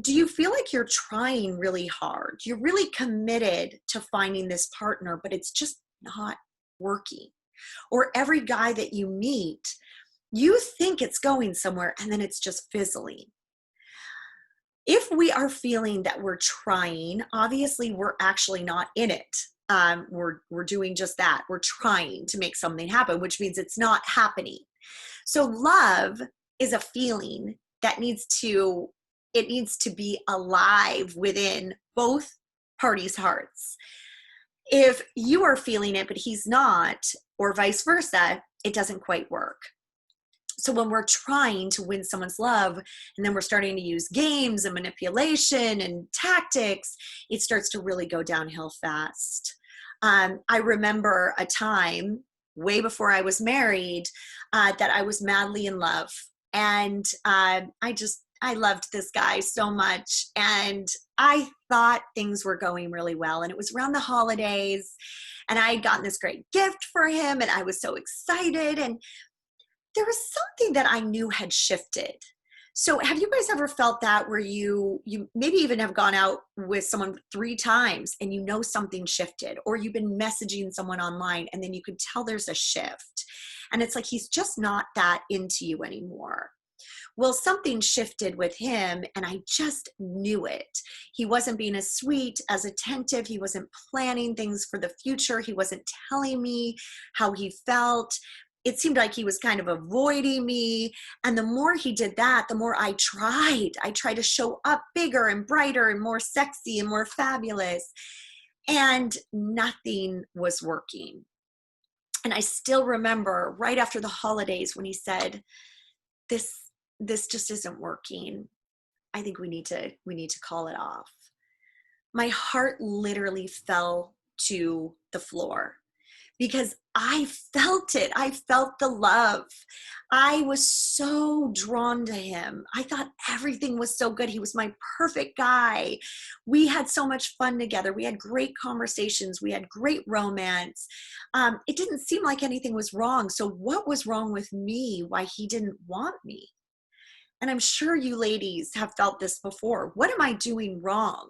Do you feel like you're trying really hard? You're really committed to finding this partner, but it's just not working? Or every guy that you meet, you think it's going somewhere and then it's just fizzling. If we are feeling that we're trying, obviously we're actually not in it. We're doing just that. We're trying to make something happen, which means it's not happening. So love is a feeling that needs to be alive within both parties' hearts. If you are feeling it, but he's not, or vice versa, it doesn't quite work. So when we're trying to win someone's love and then we're starting to use games and manipulation and tactics, it starts to really go downhill fast. I remember a time way before I was married that I was madly in love. And I loved this guy so much. And I thought things were going really well. And it was around the holidays. And I had gotten this great gift for him. And I was so excited. And there was something that I knew had shifted. So have you guys ever felt that where you maybe even have gone out with someone 3 times and you know something shifted, or you've been messaging someone online and then you could tell there's a shift and it's like he's just not that into you anymore? Well, something shifted with him and I just knew it. He wasn't being as sweet, as attentive. He wasn't planning things for the future. He wasn't telling me how he felt. It seemed like he was kind of avoiding me. And the more he did that, the more I tried. I tried to show up bigger and brighter and more sexy and more fabulous. And nothing was working. And I still remember right after the holidays when he said, this just isn't working. I think we need to call it off. My heart literally fell to the floor because I felt it. I felt the love. I was so drawn to him. I thought everything was so good. He was my perfect guy. We had so much fun together. We had great conversations. We had great romance. It didn't seem like anything was wrong. So what was wrong with me? Why he didn't want me? And I'm sure you ladies have felt this before. What am I doing wrong?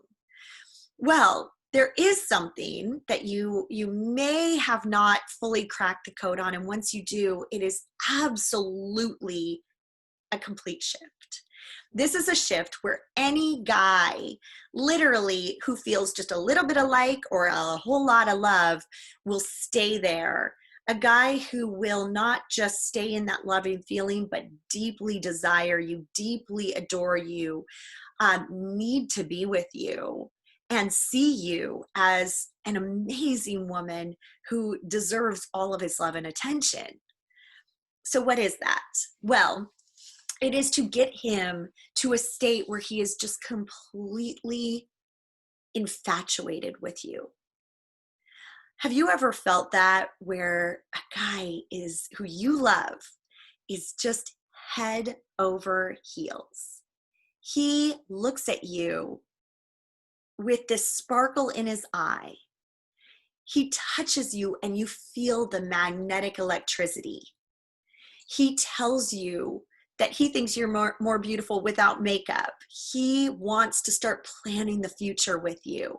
Well, there is something that you may have not fully cracked the code on. And once you do, it is absolutely a complete shift. This is a shift where any guy literally who feels just a little bit of like or a whole lot of love will stay there. A guy who will not just stay in that loving feeling, but deeply desire you, deeply adore you, need to be with you and see you as an amazing woman who deserves all of his love and attention. So what is that? Well, it is to get him to a state where he is just completely infatuated with you. Have you ever felt that where a guy who you love is just head over heels? He looks at you with this sparkle in his eye. He touches you and you feel the magnetic electricity. He tells you that he thinks you're more beautiful without makeup. He wants to start planning the future with you.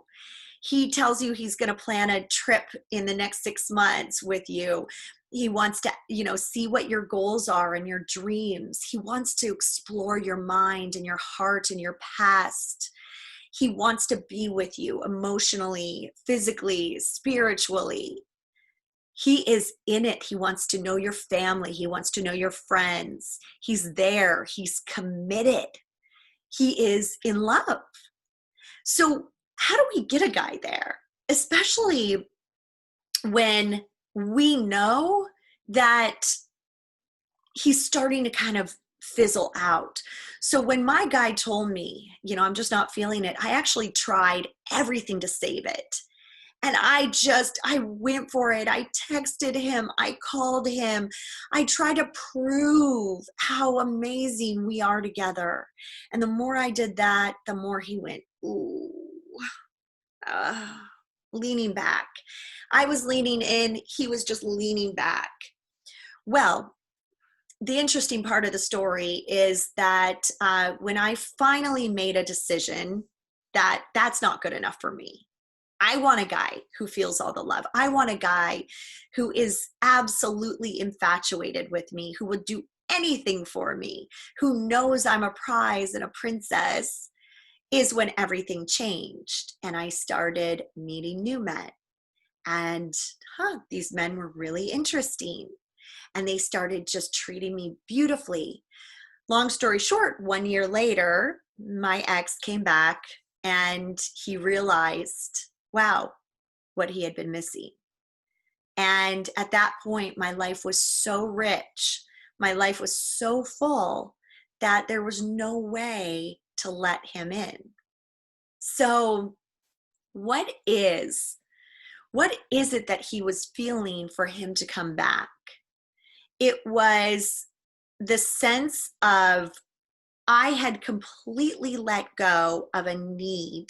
He tells you he's going to plan a trip in the next 6 months with you. He wants to, see what your goals are and your dreams. He wants to explore your mind and your heart and your past. He wants to be with you emotionally, physically, spiritually. He is in it. He wants to know your family. He wants to know your friends. He's there. He's committed. He is in love. So how do we get a guy there? Especially when we know that he's starting to kind of fizzle out. So when my guy told me, I'm just not feeling it, I actually tried everything to save it. And I went for it. I texted him. I called him. I tried to prove how amazing we are together. And the more I did that, the more he went, ooh, leaning back. I was leaning in. He was just leaning back. Well, the interesting part of the story is that when I finally made a decision that that's not good enough for me, I want a guy who feels all the love. I want a guy who is absolutely infatuated with me, who would do anything for me, who knows I'm a prize and a princess, is when everything changed. And I started meeting new men. And these men were really interesting. And they started just treating me beautifully. Long story short, 1 year later, my ex came back and he realized, wow, what he had been missing. And at that point, my life was so rich, my life was so full that there was no way to let him in. So what is it that he was feeling for him to come back? It was the sense of I had completely let go of a need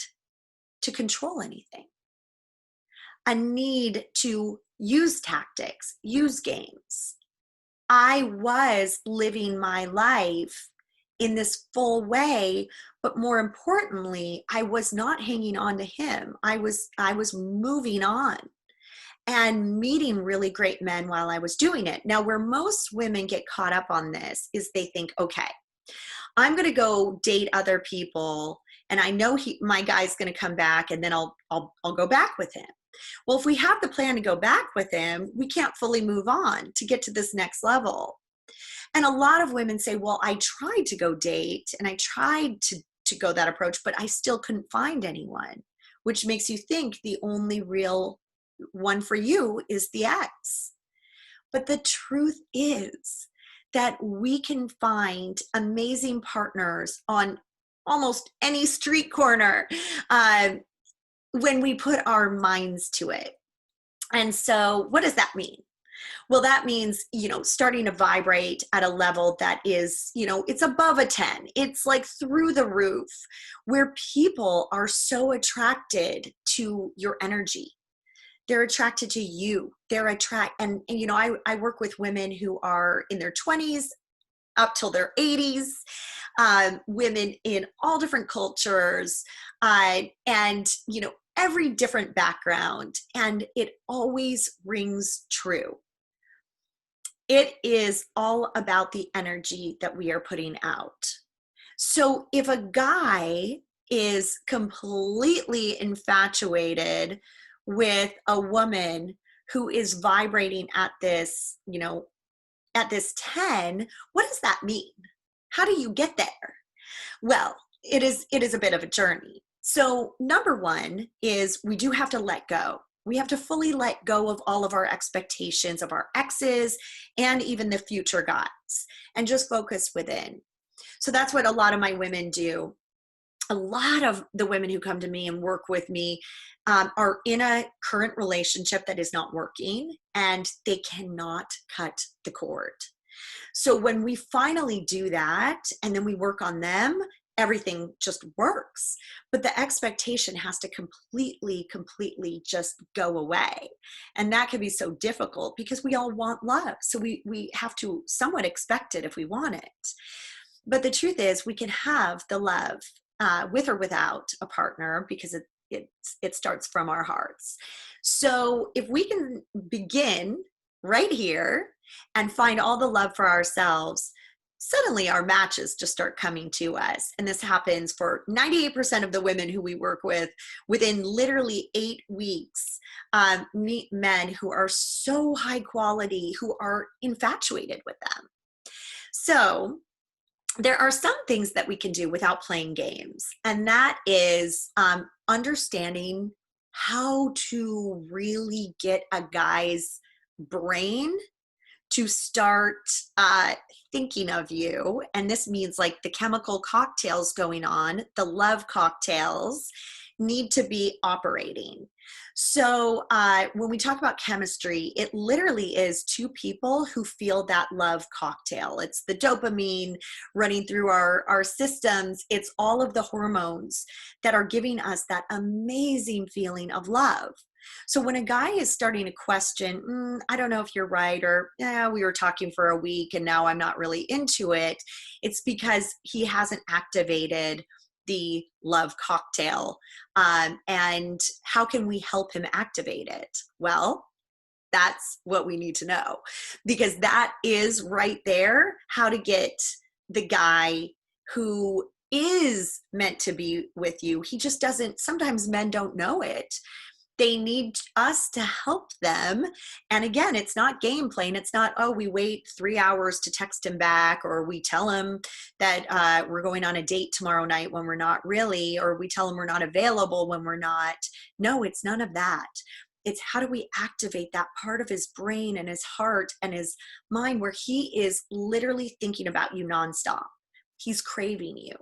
to control anything, a need to use tactics, use games. I was living my life in this full way, but more importantly, I was not hanging on to him. I was moving on and meeting really great men while I was doing it. Now, where most women get caught up on this is they think, okay, I'm going to go date other people and I know my guy's going to come back and then I'll go back with him. Well, if we have the plan to go back with him, we can't fully move on to get to this next level. And a lot of women say, well, I tried to go date and I tried to go that approach, but I still couldn't find anyone, which makes you think the only real one for you is the ex. But the truth is that we can find amazing partners on almost any street corner when we put our minds to it. And so what does that mean? Well, that means, starting to vibrate at a level that is, it's above a 10. It's like through the roof, where people are so attracted to your energy. They're attracted to you. And I work with women who are in their 20s up till their 80s, women in all different cultures, and every different background, and it always rings true. It is all about the energy that we are putting out. So if a guy is completely infatuated with a woman who is vibrating at this, at this 10, what does that mean? How do you get there? Well, it is a bit of a journey. So number one is we do have to let go. We have to fully let go of all of our expectations of our exes and even the future guys and just focus within. So that's what a lot of my women do. A lot of the women who come to me and work with me are in a current relationship that is not working and they cannot cut the cord. So when we finally do that and then we work on them, everything just works. But the expectation has to completely just go away. And that can be so difficult because we all want love. So we have to somewhat expect it if we want it. But the truth is we can have the love with or without a partner because it starts from our hearts. So if we can begin right here and find all the love for ourselves, suddenly our matches just start coming to us. And this happens for 98% of the women who we work with. Within literally 8 weeks, meet men who are so high quality, who are infatuated with them. So there are some things that we can do without playing games. And that is understanding how to really get a guy's brain to start thinking of you. And this means like the chemical cocktails going on, the love cocktails need to be operating. So when we talk about chemistry, it literally is two people who feel that love cocktail. It's the dopamine running through our systems. It's all of the hormones that are giving us that amazing feeling of love. So when a guy is starting to question, I don't know if you're right, or yeah, we were talking for a week and now I'm not really into it, it's because he hasn't activated the love cocktail. And how can we help him activate it? Well, that's what we need to know, because that is right there how to get the guy who is meant to be with you. He just doesn't, sometimes men don't know it. They need us to help them. And again, it's not game playing. It's not, oh, we wait 3 hours to text him back, or we tell him that we're going on a date tomorrow night when we're not really, or we tell him we're not available when we're not. No, it's none of that. It's how do we activate that part of his brain and his heart and his mind where he is literally thinking about you nonstop. He's craving you.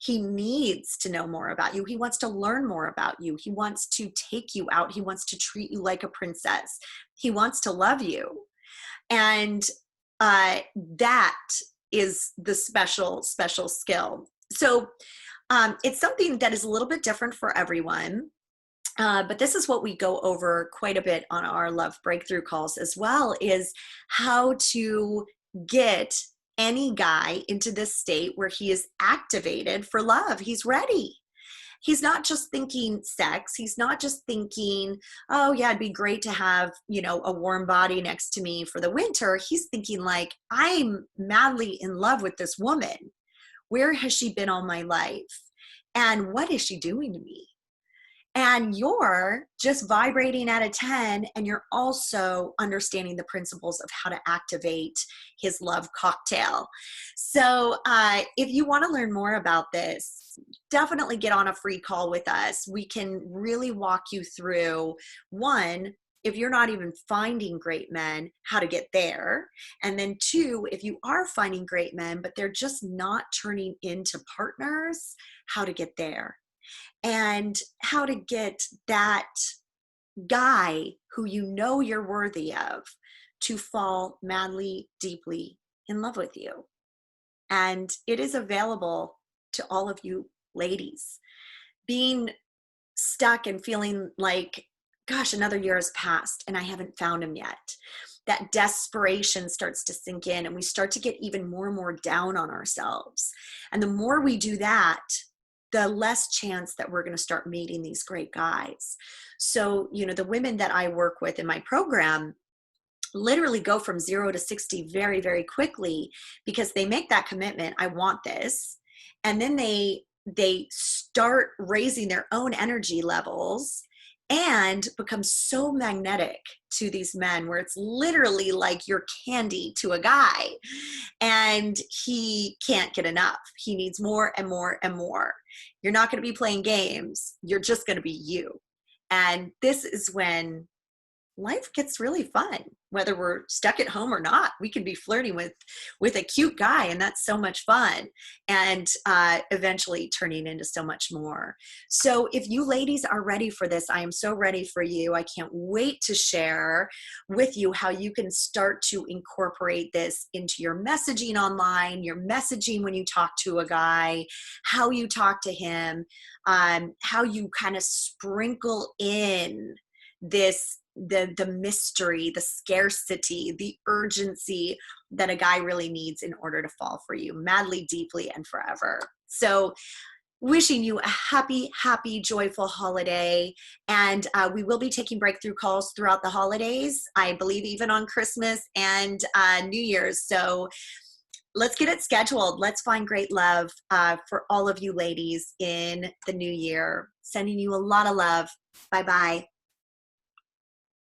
He needs to know more about you. He wants to learn more about you. He wants to take you out. He wants to treat you like a princess. He wants to love you. And that is the special, special skill. So it's something that is a little bit different for everyone. But this is what we go over quite a bit on our love breakthrough calls as well, is how to get any guy into this state where he is activated for love. He's ready. He's not just thinking sex. He's not just thinking, oh yeah, it'd be great to have, a warm body next to me for the winter. He's thinking like, I'm madly in love with this woman. Where has she been all my life? And what is she doing to me? And you're just vibrating at a 10, and you're also understanding the principles of how to activate his love cocktail. So if you want to learn more about this, definitely get on a free call with us. We can really walk you through, one, if you're not even finding great men, how to get there. And then two, if you are finding great men, but they're just not turning into partners, how to get there. And how to get that guy who you know you're worthy of to fall madly, deeply in love with you. And it is available to all of you ladies. Being stuck and feeling like, gosh, another year has passed and I haven't found him yet. That desperation starts to sink in, and we start to get even more and more down on ourselves. And the more we do that, the less chance that we're going to start meeting these great guys. So, the women that I work with in my program literally go from 0 to 60 very, very quickly, because they make that commitment. I want this. And then they start raising their own energy levels and become so magnetic to these men, where it's literally like you're candy to a guy, and he can't get enough. He needs more and more and more. You're not going to be playing games. You're just going to be you. And this is when life gets really fun. Whether we're stuck at home or not, we can be flirting with a cute guy, and that's so much fun, and eventually turning into so much more. So if you ladies are ready for this, I am so ready for you. I can't wait to share with you how you can start to incorporate this into your messaging online, your messaging when you talk to a guy, how you talk to him, how you kind of sprinkle in this the mystery, the scarcity, the urgency that a guy really needs in order to fall for you madly, deeply, and forever. So wishing you a happy, happy, joyful holiday. And we will be taking breakthrough calls throughout the holidays, I believe even on Christmas and New Year's. So let's get it scheduled. Let's find great love for all of you ladies in the new year. Sending you a lot of love. Bye-bye.